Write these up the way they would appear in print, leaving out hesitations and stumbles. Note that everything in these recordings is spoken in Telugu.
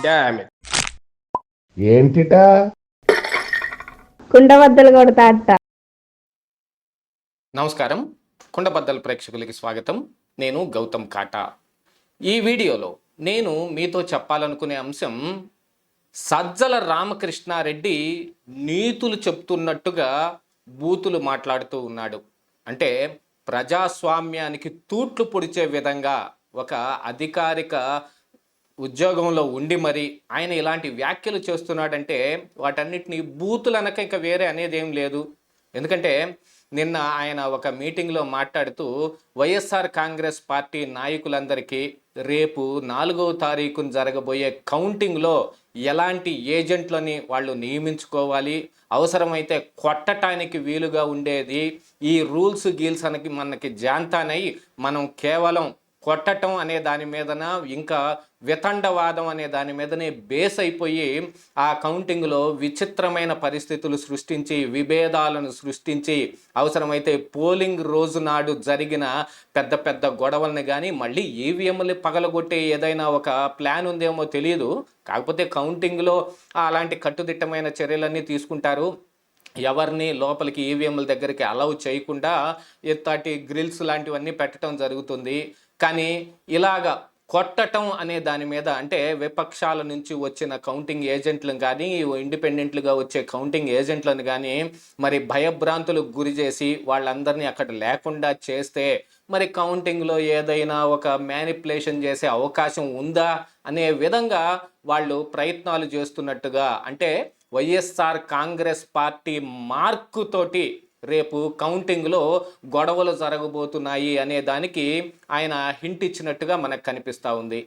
Damn it. ఏంటిటా కుండబద్దలు కొడతా అట్ట. నమస్కారం, కుండబద్దల ప్రేక్షకులకి స్వాగతం. నేను గౌతమ్ కాటా. ఈ వీడియోలో నేను మీతో చెప్పాలనుకునే అంశం, సజ్జల రామకృష్ణారెడ్డి నీతులు చెప్తున్నట్టుగా బూతులు మాట్లాడుతూ ఉన్నాడు. అంటే ప్రజాస్వామ్యానికి తూట్లు పొడిచే విధంగా ఒక అధికారిక ఉద్యోగంలో ఉండి మరి ఆయన ఇలాంటి వ్యాఖ్యలు చేస్తున్నాడంటే వాటన్నిటిని బూతులు అనక ఇంకా వేరే అనేది ఏం లేదు. ఎందుకంటే నిన్న ఆయన ఒక మీటింగ్లో మాట్లాడుతూ వైఎస్ఆర్ కాంగ్రెస్ పార్టీ నాయకులందరికీ రేపు 4వ తారీఖున జరగబోయే కౌంటింగ్లో ఎలాంటి ఏజెంట్లని వాళ్ళు నియమించుకోవాలి, అవసరమైతే కొట్టడానికి వీలుగా ఉండేది ఈ రూల్స్ గీల్స్ అనకి మనకి జాంతానై మనం కేవలం కొట్టటం అనే దాని మీదన, ఇంకా వితండవాదం అనే దాని మీదనే బేస్ అయిపోయి ఆ కౌంటింగ్లో విచిత్రమైన పరిస్థితులు సృష్టించి, విభేదాలను సృష్టించి, అవసరమైతే పోలింగ్ రోజు నాడు జరిగిన పెద్ద పెద్ద గొడవల్ని కానీ మళ్ళీ ఈవీఎంలు పగలగొట్టే ఏదైనా ఒక ప్లాన్ ఉందేమో తెలియదు. కాకపోతే కౌంటింగ్లో అలాంటి కట్టుదిట్టమైన చర్యలన్నీ తీసుకుంటారు. ఎవరిని లోపలికి ఈవీఎంల దగ్గరికి అలౌ చేయకుండా ఇట్లాంటి గ్రిల్స్ లాంటివన్నీ పెట్టడం జరుగుతుంది. కానీ ఇలాగా కొట్టటం అనే దాని మీద, అంటే విపక్షాల నుంచి వచ్చిన కౌంటింగ్ ఏజెంట్లను కానీ, ఇండిపెండెంట్లుగా వచ్చే కౌంటింగ్ ఏజెంట్లను కానీ మరి భయభ్రాంతులకు గురి చేసి వాళ్ళందరినీ అక్కడ లేకుండా చేస్తే మరి కౌంటింగ్లో ఏదైనా ఒక మ్యానిపులేషన్ చేసే అవకాశం ఉందా అనే విధంగా వాళ్ళు ప్రయత్నాలు చేస్తున్నట్టుగా, అంటే వైఎస్ఆర్ కాంగ్రెస్ పార్టీ మార్కుతోటి రేపు కౌంటింగ్లో గొడవలు జరగబోతున్నాయి అనే దానికి ఆయన హింట్ ఇచ్చినట్టుగా మనకు కనిపిస్తూ ఉంది.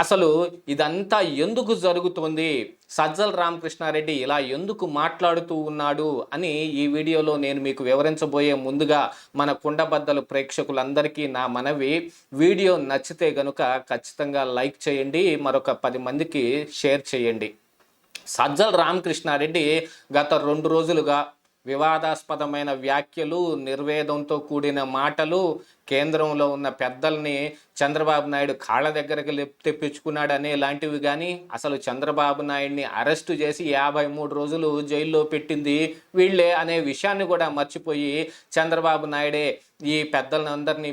అసలు ఇదంతా ఎందుకు జరుగుతోంది, సజ్జల రామకృష్ణారెడ్డి ఇలా ఎందుకు మాట్లాడుతూ ఉన్నాడు అని ఈ వీడియోలో నేను మీకు వివరించబోయే ముందుగా మన కుండబద్దలు ప్రేక్షకులందరికీ నా మనవి, వీడియో నచ్చితే గనుక ఖచ్చితంగా లైక్ చేయండి, మరొక 10 మందికి షేర్ చేయండి. సజ్జల రామకృష్ణారెడ్డి గత 2 రోజులుగా వివాదాస్పదమైన వ్యాఖ్యలు, నిర్వేదంతో కూడిన మాటలు, కేంద్రంలో ఉన్న పెద్దల్ని చంద్రబాబు నాయుడు కాళ్ళ దగ్గరికి తెప్పించుకున్నాడు అనే లాంటివి కానీ, అసలు చంద్రబాబు నాయుడిని అరెస్టు చేసి 53 రోజులు జైల్లో పెట్టింది వీళ్ళే అనే విషయాన్ని కూడా మర్చిపోయి చంద్రబాబు నాయుడే ఈ పెద్దలను అందరినీ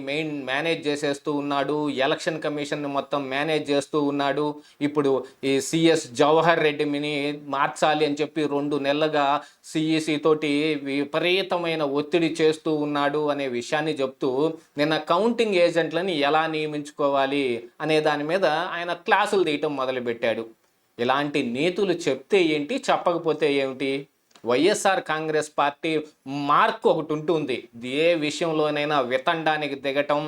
మేనేజ్ చేసేస్తూ ఉన్నాడు, ఎలక్షన్ కమిషన్ని మొత్తం మేనేజ్ చేస్తూ ఉన్నాడు. ఇప్పుడు ఈ సిఎస్ జవహర్ రెడ్డిని మార్చాలి అని చెప్పి 2 నెలలుగా సిఈసి తోటి విపరీతమైన ఒత్తిడి చేస్తూ ఉన్నాడు అనే విషయాన్ని చెప్తూ నిన్న కౌంటింగ్ ఏజెంట్లని ఎలా నియమించుకోవాలి అనే దాని మీద ఆయన క్లాసులు తీయటం మొదలుపెట్టాడు. ఇలాంటి నీతులు చెప్తే ఏంటి, చెప్పకపోతే ఏమిటి? వైఎస్ఆర్ కాంగ్రెస్ పార్టీ మార్క్ ఒకటి ఉంటుంది. ఏ విషయంలోనైనా వితండానికి దిగటం,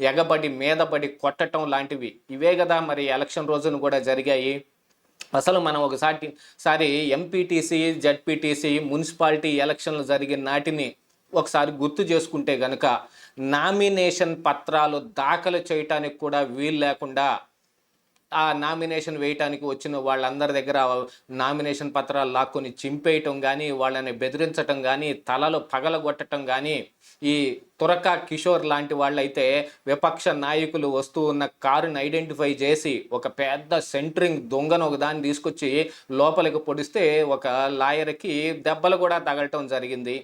ఎగబడి మీదబడి కొట్టడం లాంటివి ఇవే కదా మరి ఎలక్షన్ రోజున కూడా జరిగాయి. అసలు మనం ఒకసారి ఎంపీటీసీ, జడ్పీటీసీ, మున్సిపాలిటీ ఎలక్షన్లు జరిగిన నాటిని ఒకసారి గుర్తు చేసుకుంటే గనుక నామినేషన్ పత్రాలు దాఖలు చేయటానికి కూడా వీలు లేకుండా ఆ నామినేషన్ వేయటానికి వచ్చిన వాళ్ళందరి దగ్గర నామినేషన్ పత్రాలు లాక్కొని చింపేయటం కానీ, వాళ్ళని బెదిరించటం కానీ, తలలు పగలగొట్టడం కానీ, ఈ తురకా కిషోర్ లాంటి వాళ్ళైతే విపక్ష నాయకులు వస్తూ ఉన్న కారుని ఐడెంటిఫై చేసి ఒక పెద్ద సెంటరింగ్ దొంగను ఒక దాన్ని తీసుకొచ్చి లోపలికి పొడిస్తే ఒక లాయర్కి దెబ్బలు కూడా తగలటం జరిగింది.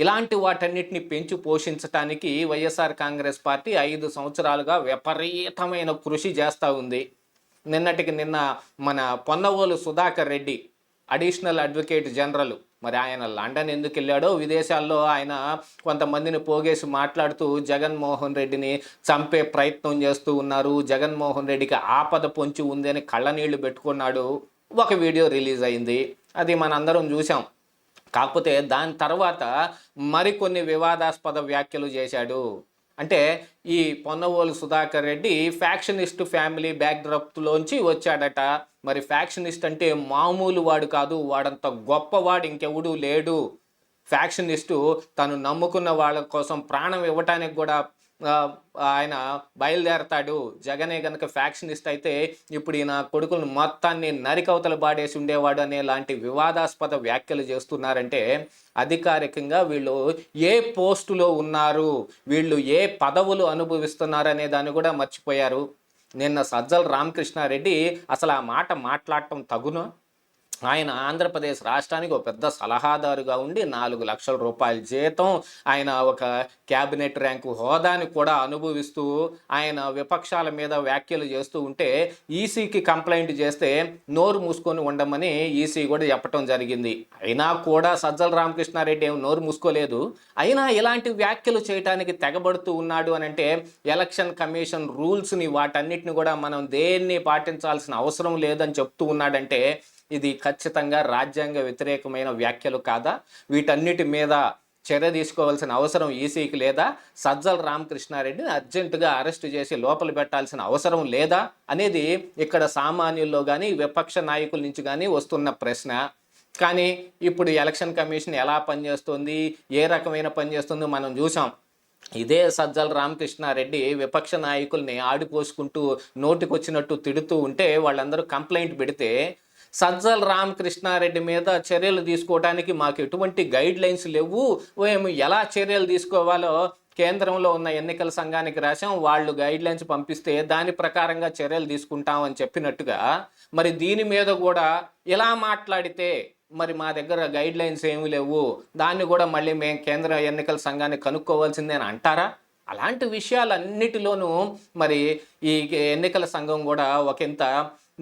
ఇలాంటి వాటన్నిటిని పెంచి పోషించటానికి వైఎస్ఆర్ కాంగ్రెస్ పార్టీ 5 సంవత్సరాలుగా విపరీతమైన కృషి చేస్తూ ఉంది. నిన్నటికి నిన్న మన Ponnavolu Sudhakar Reddy additional advocate general, మరి ఆయన లండన్ ఎందుకు వెళ్ళాడో, విదేశాల్లో ఆయన కొంతమందిని పోగేసి మాట్లాడుతూ జగన్మోహన్ రెడ్డిని చంపే ప్రయత్నం చేస్తూ ఉన్నారు, జగన్మోహన్ రెడ్డికి ఆపద పొంచి ఉంది అని కళ్ళనీళ్లు పెట్టుకున్నాడు. ఒక వీడియో రిలీజ్ అయింది, అది మనందరం చూసాం. కాకపోతే దాని తర్వాత మరికొన్ని వివాదాస్పద వ్యాఖ్యలు చేశాడు. అంటే ఈ పొన్నవోలు సుధాకర్ రెడ్డి ఫ్యాక్షనిస్ట్ ఫ్యామిలీ బ్యాక్డ్రాప్లోంచి వచ్చాడట. మరి ఫ్యాక్షనిస్ట్ అంటే మామూలు వాడు కాదు, వాడంత గొప్పవాడు ఇంకెవడూ లేడు. ఫ్యాక్షనిస్టు తను నమ్ముకున్న వాళ్ళ కోసం ప్రాణం ఇవ్వటానికి కూడా ఆయన బయలుదేరతాడు. జగనే కనుక ఫ్యాక్షనిస్ట్ అయితే ఇప్పుడు ఈయన కొడుకులను మొత్తాన్ని నరికవతలు బాడేసి ఉండేవాడు అనే లాంటి వివాదాస్పద వ్యాఖ్యలు చేస్తున్నారంటే అధికారికంగా వీళ్ళు ఏ పోస్టులో ఉన్నారు, వీళ్ళు ఏ పదవులు అనుభవిస్తున్నారు అనే దాన్ని కూడా మర్చిపోయారు. నిన్న సజ్జల రామకృష్ణారెడ్డి అసలు ఆ మాట మాట్లాడటం తగునా? ఆయన ఆంధ్రప్రదేశ్ రాష్ట్రానికి ఒక పెద్ద సలహాదారుగా ఉండి 4 లక్షల రూపాయల జీతం, ఆయన ఒక క్యాబినెట్ ర్యాంకు హోదాని కూడా అనుభవిస్తూ ఆయన విపక్షాల మీద వ్యాఖ్యలు చేస్తూ ఉంటే ఈసీకి కంప్లైంట్ చేస్తే నోరు మూసుకొని ఉండమని ఈసీ కూడా చెప్పడం జరిగింది. అయినా కూడా సజ్జల రామకృష్ణారెడ్డి ఏం నోరు మూసుకోలేదు. అయినా ఇలాంటి వ్యాఖ్యలు చేయడానికి తెగబడుతూ ఉన్నాడు అని అంటే ఎలక్షన్ కమిషన్ రూల్స్ని వాటన్నిటిని కూడా మనం దేన్ని పాటించాల్సిన అవసరం లేదని చెప్తూ ఉన్నాడంటే ఇది ఖచ్చితంగా రాజ్యాంగ వ్యతిరేకమైన వ్యాఖ్యలు కాదా? వీటన్నిటి మీద చర్య తీసుకోవాల్సిన అవసరం ఈసీకి లేదా? సజ్జల రామకృష్ణారెడ్డిని అర్జెంటుగా అరెస్టు చేసి లోపల పెట్టాల్సిన అవసరం లేదా అనేది ఇక్కడ సామాన్యుల్లో కానీ విపక్ష నాయకుల నుంచి కానీ వస్తున్న ప్రశ్న. కానీ ఇప్పుడు ఎలక్షన్ కమిషన్ ఎలా పనిచేస్తుంది, ఏ రకమైన పనిచేస్తుందో మనం చూసాం. ఇదే సజ్జల రామకృష్ణారెడ్డి విపక్ష నాయకుల్ని ఆడిపోసుకుంటూ నోటికొచ్చినట్టు తిడుతూ ఉంటే వాళ్ళందరూ కంప్లైంట్ పెడితే సజ్జల రామకృష్ణారెడ్డి మీద చర్యలు తీసుకోవడానికి మాకు ఎటువంటి గైడ్ లైన్స్ లేవు, మేము ఎలా చర్యలు తీసుకోవాలో కేంద్రంలో ఉన్న ఎన్నికల సంఘానికి రాశాం, వాళ్ళు గైడ్ లైన్స్ పంపిస్తే దాని ప్రకారంగా చర్యలు తీసుకుంటామని చెప్పినట్టుగా మరి దీని మీద కూడా ఇలా మాట్లాడితే మరి మా దగ్గర గైడ్ లైన్స్ ఏమీ లేవు, దాన్ని కూడా మళ్ళీ మేము కేంద్ర ఎన్నికల సంఘాన్ని కనుక్కోవాల్సిందే అని అంటారా? అలాంటి విషయాలన్నిటిలోనూ మరి ఈ ఎన్నికల సంఘం కూడా ఒకంత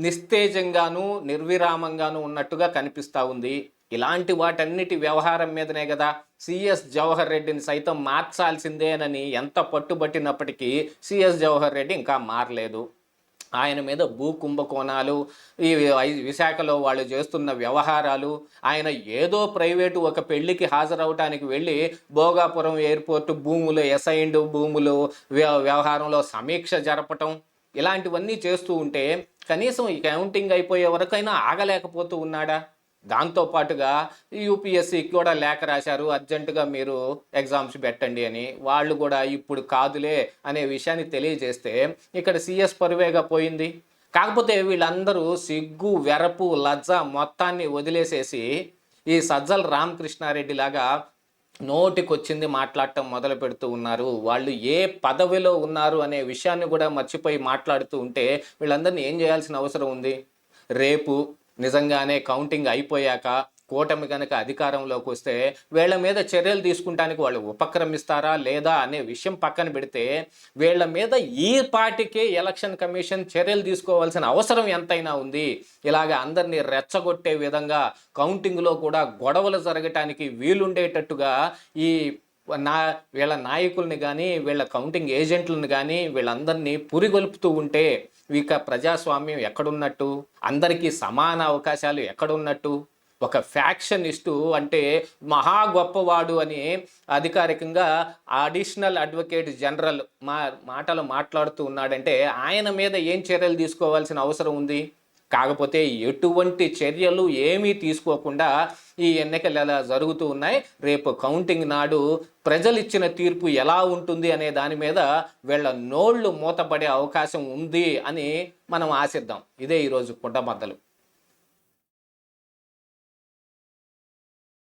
నిస్తేజంగాను నిర్విరామంగాను ఉన్నట్టుగా కనిపిస్తూ ఉంది. ఇలాంటి వాటన్నిటి వ్యవహారం మీదనే కదా సిఎస్ జవహర్ రెడ్డిని సైతం మార్చాల్సిందేనని ఎంత పట్టుబట్టినప్పటికీ సిఎస్ జవహర్ రెడ్డి ఇంకా మారలేదు. ఆయన మీద భూ కుంభకోణాలు, ఈ విశాఖలో వాళ్ళు చేస్తున్న వ్యవహారాలు, ఆయన ఏదో ప్రైవేటు ఒక పెళ్లికి హాజరవటానికి వెళ్ళి భోగాపురం ఎయిర్పోర్టు భూములు, అసైన్డ్ భూములు వ్యవహారంలో సమీక్ష జరపటం, ఇలాంటివన్నీ చేస్తూ ఉంటే కనీసం ఈ కౌంటింగ్ అయిపోయే వరకైనా ఆగలేకపోతూ ఉన్నాడా? దాంతోపాటుగా యూపీఎస్సీకి కూడా లేఖ రాశారు, అర్జెంటుగా మీరు ఎగ్జామ్స్ పెట్టండి అని. వాళ్ళు కూడా ఇప్పుడు కాదులే అనే విషయాన్ని తెలియజేస్తే ఇక్కడ సిఎస్ పరువేగా పోయింది. కాకపోతే వీళ్ళందరూ సిగ్గు, వెరపు, లజ్జ మొత్తాన్ని వదిలేసేసి ఈ సజ్జల రామకృష్ణారెడ్డి లాగా నోటికొచ్చింది మాట్లాడటం మొదలు పెడుతూ ఉన్నారు. వాళ్ళు ఏ పదవిలో ఉన్నారు అనే విషయాన్ని కూడా మర్చిపోయి మాట్లాడుతూ ఉంటే వీళ్ళందరినీ ఏం చేయాల్సిన అవసరం ఉంది? రేపు నిజంగానే కౌంటింగ్ అయిపోయాక కూటమి కనుక అధికారంలోకి వస్తే వీళ్ళ మీద చర్యలు తీసుకుంటానికి వాళ్ళు ఉపక్రమిస్తారా లేదా అనే విషయం పక్కన పెడితే వీళ్ళ మీద ఈ పార్టీకే ఎలక్షన్ కమిషన్ చర్యలు తీసుకోవాల్సిన అవసరం ఎంతైనా ఉంది. ఇలాగ అందరినీ రెచ్చగొట్టే విధంగా కౌంటింగ్లో కూడా గొడవలు జరగటానికి వీలుండేటట్టుగా ఈ వీళ్ళ నాయకుల్ని కానీ వీళ్ళ కౌంటింగ్ ఏజెంట్లను కానీ వీళ్ళందరినీ పురిగొల్పుతూ ఉంటే ఇక ప్రజాస్వామ్యం ఎక్కడున్నట్టు? అందరికీ సమాన అవకాశాలు ఎక్కడున్నట్టు? ఒక ఫ్యాక్షనిస్టు అంటే మహా గొప్పవాడు అని అధికారికంగా అడిషనల్ అడ్వకేట్ జనరల్ మాటలు మాట్లాడుతూ ఉన్నాడంటే ఆయన మీద ఏం చర్యలు తీసుకోవాల్సిన అవసరం ఉంది? కాకపోతే ఎటువంటి చర్యలు ఏమీ తీసుకోకుండా ఈ ఎన్నికలు ఎలా జరుగుతూ ఉన్నాయి, రేపు కౌంటింగ్ నాడు ప్రజలు ఇచ్చిన తీర్పు ఎలా ఉంటుంది అనే దాని మీద వీళ్ళ నోళ్ళు మూతపడే అవకాశం ఉంది అని మనం ఆశిద్దాం. ఇదే ఈరోజు పుట్టబద్దలు.